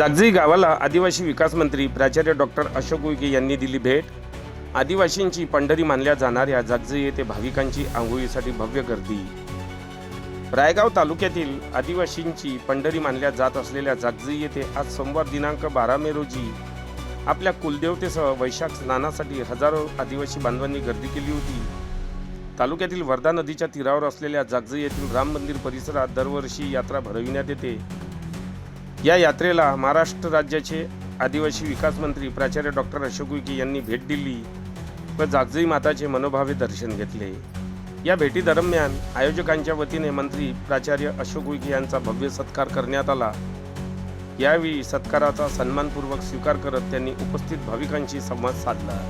जागजी गावाला आदिवासी विकास मंत्री प्राचार्य डॉक्टर अशोक उईके यांनी दिली भेट। आदिवासींची पंढरी मानल्या जाणाऱ्या जागजी येथे भाविकांची आंघोळीसाठी भव्य गर्दी। रायगाव तालुक्यातील आदिवासींची पंढरी मानल्या जात असलेल्या जागजी येथे आज सोमवार दिनांक 12 मे रोजी आपल्या कुलदेवतेसह वैशाख स्नानासाठी हजारो आदिवासी बांधवांनी गर्दी केली होती। तालुक्यातील वर्धा नदीच्या तीरावर असलेल्या जागजी येथील राम मंदिर परिसरात दरवर्षी यात्रा भरविण्यात येते। या यात्रेला महाराष्ट्र राज्याचे आदिवासी विकास मंत्री प्राचार्य डॉक्टर अशोक उईके यांनी भेट दिली व जागजी माताचे मनोभावे दर्शन घेतले। या भेटीदरम्यान आयोजकांच्या वतीने मंत्री प्राचार्य अशोक उईके यांचा भव्य सत्कार करण्यात आला। यावेळी सत्काराचा सन्मानपूर्वक स्वीकार करत त्यांनी उपस्थित भाविकांशी संवाद साधला।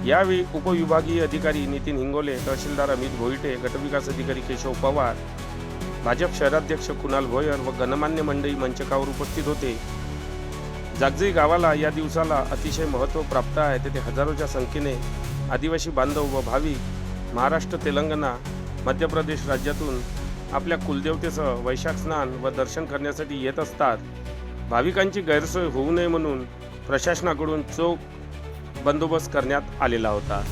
यावेळी उपविभागीय अधिकारी नितीन हिंगोले, तहसीलदार अमित भोईटे, गटविकास अधिकारी केशव पवार, भाजप शहराध्यक्ष कुणाल भोयर व गणमान्य मंडळी मंचकावर उपस्थित होते। जागजी गावाला या दिवसाला अतिशय महत्त्व प्राप्त आहे। तेथे हजारोच्या संख्येने आदिवासी बांधव व भाविक महाराष्ट्र, तेलंगणा, मध्य प्रदेश राज्यातून आपल्या कुलदेवतेसह वैशाख स्नान व दर्शन करण्यासाठी येत असतात। भाविकांची गैरसोय होऊ नये म्हणून प्रशासनाकडून चोख बंदोबस्त करण्यात आलेला होता।